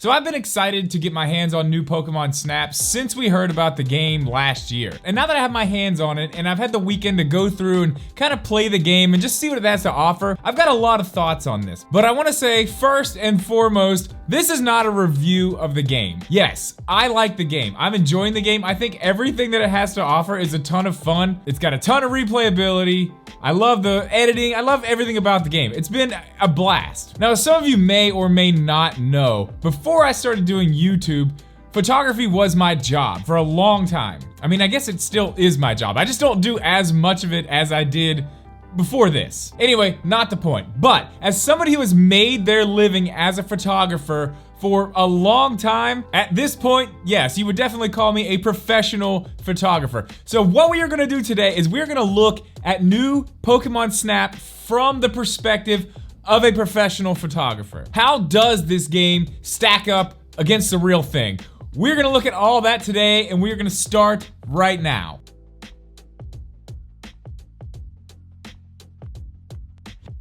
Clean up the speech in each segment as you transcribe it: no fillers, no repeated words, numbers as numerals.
So I've been excited to get my hands on new Pokemon Snap since we heard about the game last year. And now that I have my hands on it and I've had the weekend to go through and kind of play the game and just see what it has to offer, I've got a lot of thoughts on this. But I want to say first and foremost, this is not a review of the game. Yes, I like the game. I'm enjoying the game. I think everything that it has to offer is a ton of fun. It's got a ton of replayability. I love the editing. I love everything about the game. It's been a blast. Now, as some of you may or may not know, before I started doing YouTube, photography was my job for a long time. I mean, I guess it still is my job. I just don't do as much of it as I did before this. Anyway, not the point. But as somebody who has made their living as a photographer for a long time, at this point, yes, you would definitely call me a professional photographer. So what we are gonna do today is we're gonna look at new Pokemon Snap from the perspective of a professional photographer. How does this game stack up against the real thing? We're gonna look at all that today, and we're gonna start right now.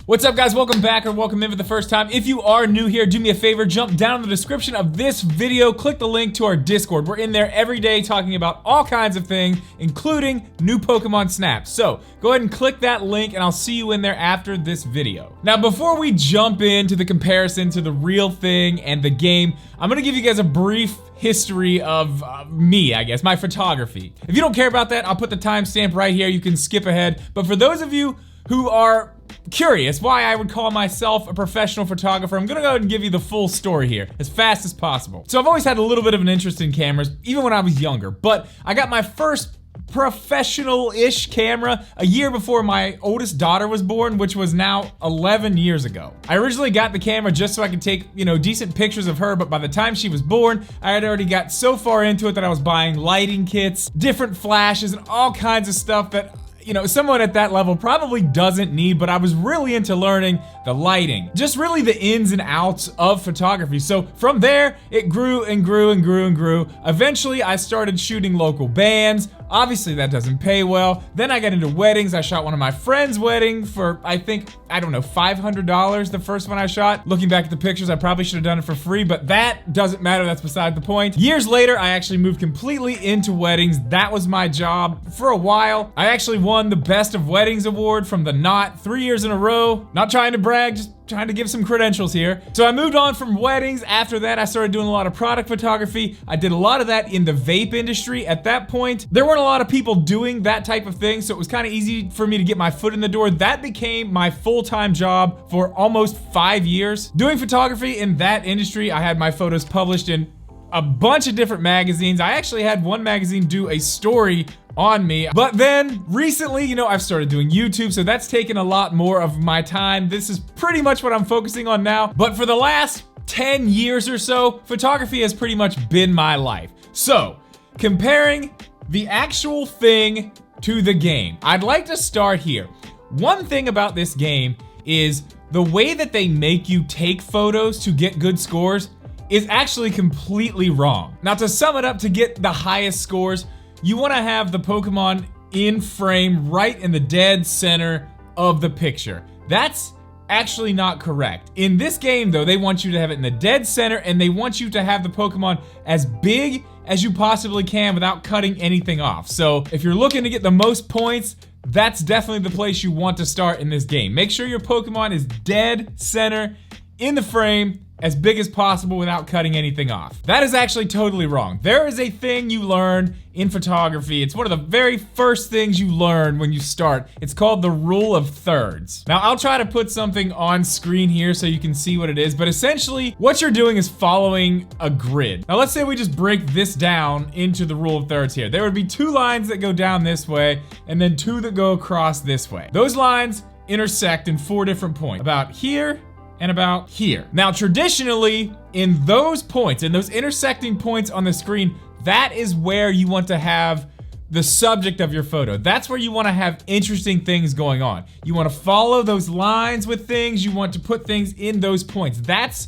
What's up, guys? Welcome back or welcome in for the first time. If you are new here, do me a favor, jump down in the description of this video, click the link to our Discord. We're in there every day talking about all kinds of things, including new Pokemon Snap. So go ahead and click that link and I'll see you in there after this video. Now, before we jump into the comparison to the real thing and the game, I'm gonna give you guys a brief history of me, I guess, my photography. If you don't care about that, I'll put the timestamp right here. You can skip ahead. But for those of you who are curious why I would call myself a professional photographer, I'm gonna go ahead and give you the full story here as fast as possible. So I've always had a little bit of an interest in cameras, even when I was younger, but I got my first professional-ish camera a year before my oldest daughter was born, which was now 11 years ago. I originally got the camera just so I could take, decent pictures of her, but by the time she was born, I had already got so far into it that I was buying lighting kits, different flashes, and all kinds of stuff that someone at that level probably doesn't need, but I was really into learning the lighting, just really the ins and outs of photography. So from there, it grew and grew and grew and grew. Eventually, I started shooting local bands. Obviously, that doesn't pay well. Then I got into weddings. I shot one of my friend's wedding for, I think, $500 the first one I shot. Looking back at the pictures, I probably should have done it for free, but that doesn't matter. That's beside the point. Years later, I actually moved completely into weddings. That was my job for a while. I actually won the Best of Weddings award from The Knot 3 years in a row. Not trying to brag, just trying to give some credentials here. So I moved on from weddings. After that, I started doing a lot of product photography. I did a lot of that in the vape industry. At that point, there weren't a lot of people doing that type of thing, so it was kind of easy for me to get my foot in the door. That became my full-time job for almost 5 years. Doing photography in that industry, I had my photos published in a bunch of different magazines. I actually had one magazine do a story on me. But then recently, I've started doing YouTube, so that's taken a lot more of my time. This is pretty much what I'm focusing on now. But for the last 10 years or so, photography has pretty much been my life. So, comparing the actual thing to the game, I'd like to start here. One thing about this game is the way that they make you take photos to get good scores is actually completely wrong. Now, to sum it up, to get the highest scores, you want to have the Pokemon in frame right in the dead center of the picture. That's actually not correct. In this game, though, they want you to have it in the dead center, and they want you to have the Pokemon as big as you possibly can without cutting anything off. So if you're looking to get the most points, that's definitely the place you want to start in this game. Make sure your Pokemon is dead center in the frame, as big as possible without cutting anything off. That is actually totally wrong. There is a thing you learn in photography. It's one of the very first things you learn when you start. It's called the rule of thirds. Now, I'll try to put something on screen here so you can see what it is, but essentially what you're doing is following a grid. Now, let's say we just break this down into the rule of thirds here. There would be 2 lines that go down this way and then 2 that go across this way. Those lines intersect in 4 different points, about here and about here. Now, traditionally, in those points, in those intersecting points on the screen, that is where you want to have the subject of your photo. That's where you want to have interesting things going on. You want to follow those lines with things. You want to put things in those points. That's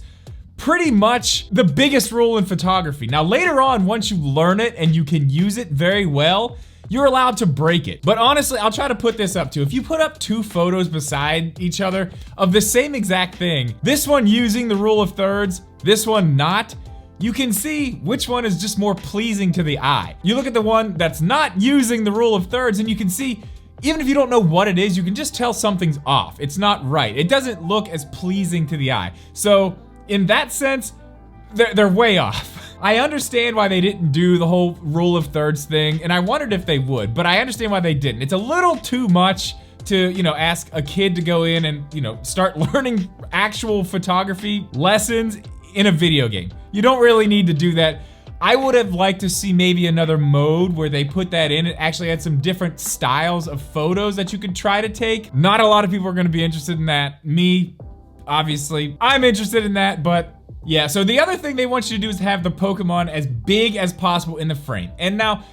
pretty much the biggest rule in photography. Now, later on, once you learn it and you can use it very well, you're allowed to break it. But honestly, I'll try to put this up too. If you put up 2 photos beside each other of the same exact thing, this one using the rule of thirds, this one not, you can see which one is just more pleasing to the eye. You look at the one that's not using the rule of thirds and you can see, even if you don't know what it is, you can just tell something's off. It's not right. It doesn't look as pleasing to the eye. So in that sense, they're way off. I understand why they didn't do the whole rule of thirds thing, and I wondered if they would, but I understand why they didn't. It's a little too much to, you know, ask a kid to go in and, you know, start learning actual photography lessons in a video game. You don't really need to do that. I would have liked to see maybe another mode where they put that in. It actually had some different styles of photos that you could try to take. Not a lot of people are gonna be interested in that. Me, obviously, I'm interested in that, but yeah. So the other thing they want you to do is have the Pokemon as big as possible in the frame. And now,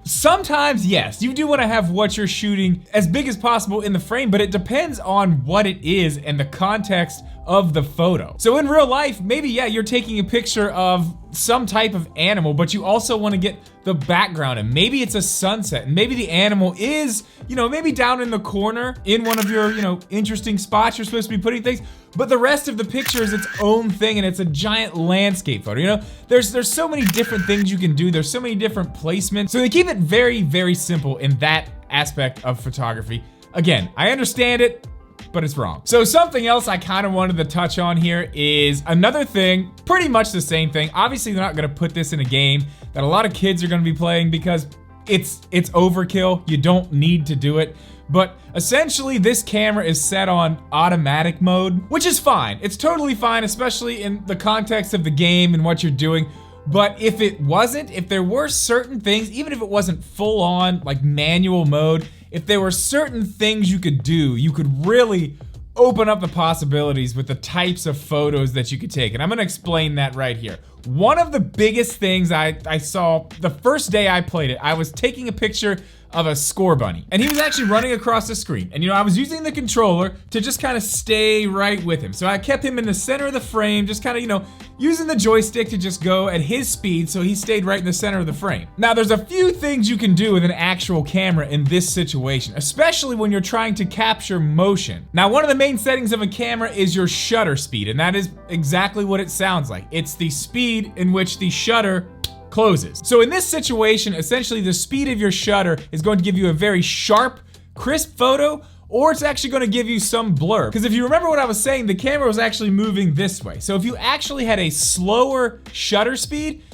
sometimes, yes, you do want to have what you're shooting as big as possible in the frame, but it depends on what it is and the context of the photo. So in real life, maybe, yeah, you're taking a picture of some type of animal, but you also want to get the background, and maybe it's a sunset, and maybe the animal is, you know, maybe down in the corner in one of your, you know, interesting spots you're supposed to be putting things, but the rest of the picture is its own thing and it's a giant landscape photo. You know, there's so many different things you can do. There's so many different placements. So they keep it very, very simple in that aspect of photography. Again, I understand it, but it's wrong. So something else I kind of wanted to touch on here is another thing, pretty much the same thing. Obviously, they're not gonna put this in a game that a lot of kids are gonna be playing because it's overkill. You don't need to do it. But essentially, this camera is set on automatic mode, which is fine. It's totally fine, especially in the context of the game and what you're doing. But if it wasn't, if there were certain things, even if it wasn't full on like manual mode, if there were certain things you could do, you could really open up the possibilities with the types of photos that you could take. And I'm gonna explain that right here. One of the biggest things I saw the first day I played it, I was taking a picture of a Scorbunny, and he was actually running across the screen. And you know, I was using the controller to just kind of stay right with him. So I kept him in the center of the frame, just kind of, you know, using the joystick to just go at his speed so he stayed right in the center of the frame. Now, there's a few things you can do with an actual camera in this situation, especially when you're trying to capture motion. Now, one of the main settings of a camera is your shutter speed, and that is exactly what it sounds like. It's the speed in which the shutter closes. So in this situation, essentially the speed of your shutter is going to give you a very sharp, crisp photo, or it's actually going to give you some blur. Because if you remember what I was saying, the camera was actually moving this way. So if you actually had a slower shutter speed,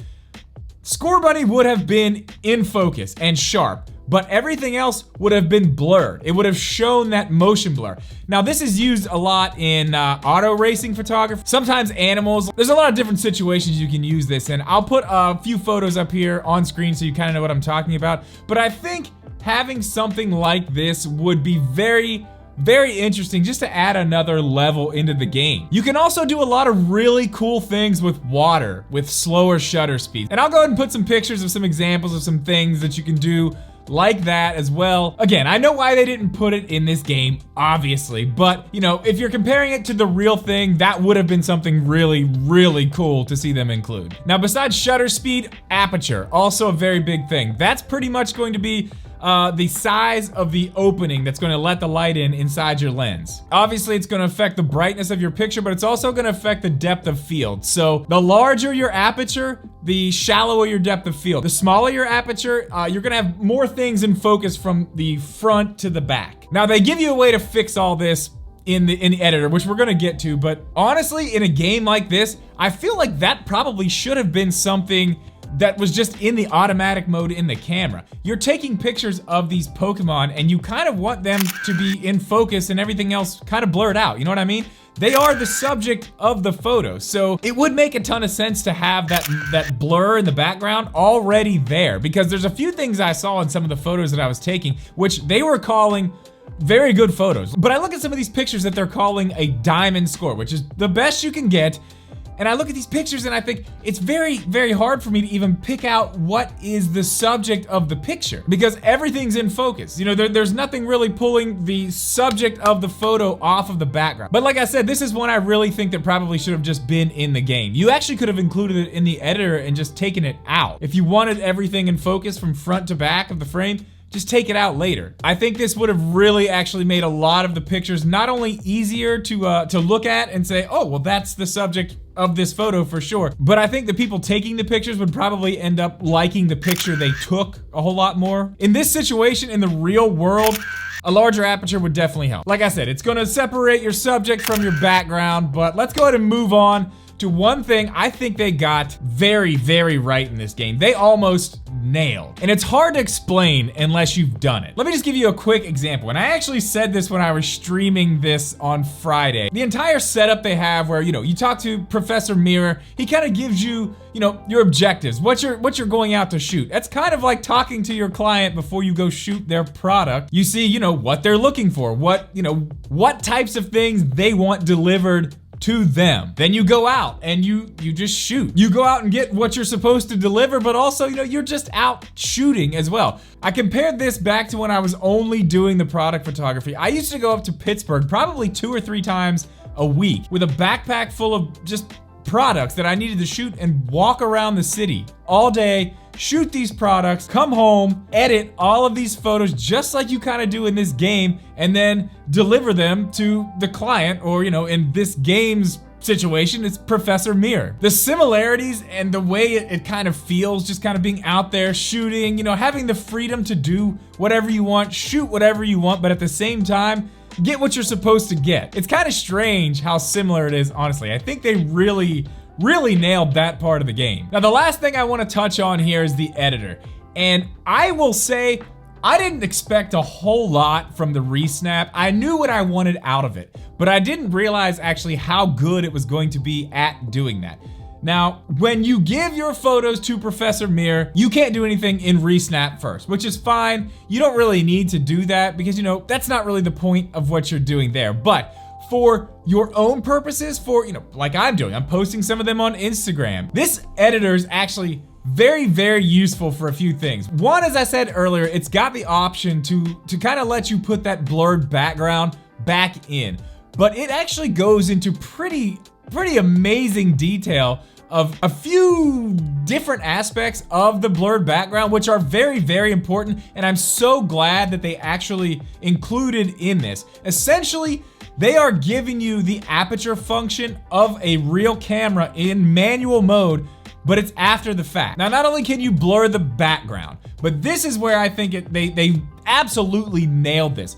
Scorbunny would have been in focus and sharp, but everything else would have been blurred. It would have shown that motion blur. Now, this is used a lot in auto racing photography. Sometimes animals, there's a lot of different situations you can use this in. I'll put a few photos up here on screen so you kind of know what I'm talking about. But I think having something like this would be very, very interesting just to add another level into the game. You can also do a lot of really cool things with water, with slower shutter speeds. And I'll go ahead and put some pictures of some examples of some things that you can do like that as well. Again, I know why they didn't put it in this game, obviously, but you know, if you're comparing it to the real thing, that would have been something really, really cool to see them include. Now, besides shutter speed, aperture, also a very big thing. That's pretty much going to be the size of the opening that's going to let the light in inside your lens. Obviously, it's going to affect the brightness of your picture, but it's also going to affect the depth of field. So the larger your aperture, the shallower your depth of field. The smaller your aperture, you're going to have more things in focus from the front to the back. Now, they give you a way to fix all this in the editor, which we're gonna get to, but honestly, in a game like this, I feel like that probably should have been something that was just in the automatic mode in the camera. You're taking pictures of these Pokemon and you kind of want them to be in focus and everything else kind of blurred out, you know what I mean? They are the subject of the photo, so it would make a ton of sense to have that blur in the background already there, because there's a few things I saw in some of the photos that I was taking, which they were calling very good photos. But I look at some of these pictures that they're calling a diamond score, which is the best you can get. And I look at these pictures and I think it's very, very hard for me to even pick out what is the subject of the picture, because everything's in focus. You know, there's nothing really pulling the subject of the photo off of the background. But like I said, this is one I really think that probably should have just been in the game. You actually could have included it in the editor and just taken it out. If you wanted everything in focus from front to back of the frame, just take it out later. I think this would have really actually made a lot of the pictures not only easier to look at and say, oh, well, that's the subject of this photo for sure, but I think the people taking the pictures would probably end up liking the picture they took a whole lot more. In this situation, in the real world, a larger aperture would definitely help. Like I said, it's gonna separate your subject from your background, but let's go ahead and move on to one thing I think they got very, very right in this game. They almost nailed. And it's hard to explain unless you've done it. Let me just give you a quick example. And I actually said this when I was streaming this on Friday. The entire setup they have where, you talk to Professor Mirror, he kind of gives you, your objectives, what you're going out to shoot. That's kind of like talking to your client before you go shoot their product. You see, what they're looking for, what types of things they want delivered to them. Then you go out and you just shoot. You go out and get what you're supposed to deliver, but also, you're just out shooting as well. I compared this back to when I was only doing the product photography. I used to go up to Pittsburgh probably 2 or 3 times a week with a backpack full of just products that I needed to shoot and walk around the city all day, shoot these products, come home, edit all of these photos just like you kind of do in this game, and then deliver them to the client, or in this game's situation, it's Professor Mirror. The similarities and the way it kind of feels, just kind of being out there shooting, having the freedom to do whatever you want, shoot whatever you want, but at the same time, get what you're supposed to get. It's kind of strange how similar it is, honestly. I think they really nailed that part of the game. Now, the last thing I want to touch on here is the editor. And I will say, I didn't expect a whole lot from the Resnap. I knew what I wanted out of it, but I didn't realize actually how good it was going to be at doing that. Now, when you give your photos to Professor Mirror, you can't do anything in Resnap first, which is fine. You don't really need to do that because, that's not really the point of what you're doing there. But for your own purposes, for, like I'm doing, I'm posting some of them on Instagram. This editor is actually very, very useful for a few things. One, as I said earlier, it's got the option to kind of let you put that blurred background back in. But it actually goes into pretty amazing detail of a few different aspects of the blurred background, which are very, very important. And I'm so glad that they actually included in this. Essentially, they are giving you the aperture function of a real camera in manual mode, but it's after the fact. Now, not only can you blur the background, but this is where I think they absolutely nailed this.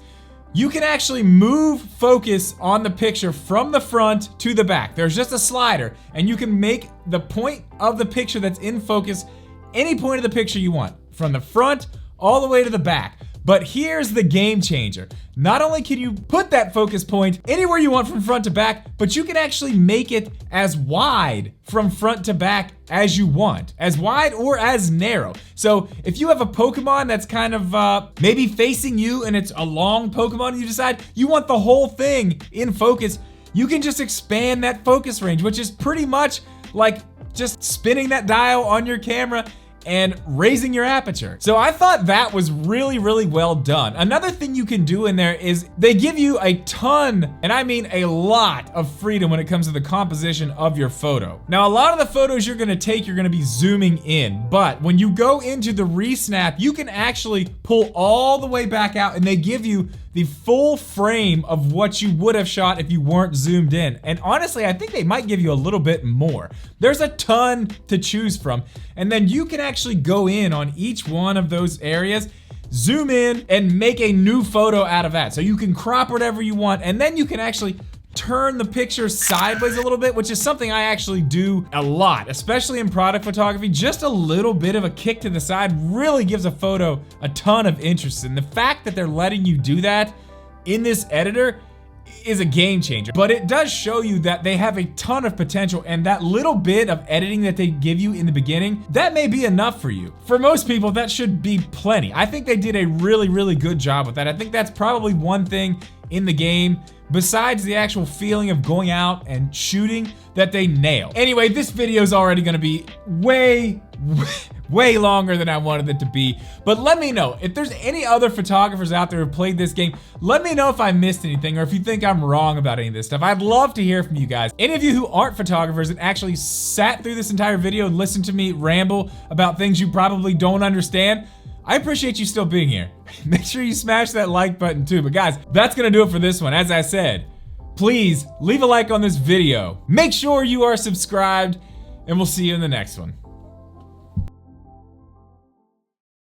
You can actually move focus on the picture from the front to the back. There's just a slider, and you can make the point of the picture that's in focus any point of the picture you want, from the front all the way to the back. But here's the game changer. Not only can you put that focus point anywhere you want from front to back, but you can actually make it as wide from front to back as you want, as wide or as narrow. So if you have a Pokemon that's kind of maybe facing you and it's a long Pokemon and you decide you want the whole thing in focus, you can just expand that focus range, which is pretty much like just spinning that dial on your camera and raising your aperture. So I thought that was really, really well done. Another thing you can do in there is they give you a ton, and I mean a lot, of freedom when it comes to the composition of your photo. Now, a lot of the photos you're gonna take, you're gonna be zooming in, but when you go into the Resnap, you can actually pull all the way back out and they give you the full frame of what you would have shot if you weren't zoomed in. And honestly, I think they might give you a little bit more. There's a ton to choose from. And then you can actually go in on each one of those areas, zoom in, and make a new photo out of that. So you can crop whatever you want, and then you can actually turn the picture sideways a little bit, which is something I actually do a lot, especially in product photography. Just a little bit of a kick to the side really gives a photo a ton of interest. And the fact that they're letting you do that in this editor is a game changer. But it does show you that they have a ton of potential, and that little bit of editing that they give you in the beginning, that may be enough for you. For most people, that should be plenty. I think they did a really, really good job with that. I think that's probably one thing in the game, besides the actual feeling of going out and shooting, that they nail. Anyway, this video is already gonna be way longer than I wanted it to be. But let me know if there's any other photographers out there who played this game. Let me know if I missed anything or if you think I'm wrong about any of this stuff. I'd love to hear from you guys. Any of you who aren't photographers and actually sat through this entire video and listened to me ramble about things you probably don't understand, I appreciate you still being here. Make sure you smash that like button too. But guys, that's gonna do it for this one. As I said, please leave a like on this video. Make sure you are subscribed, and we'll see you in the next one.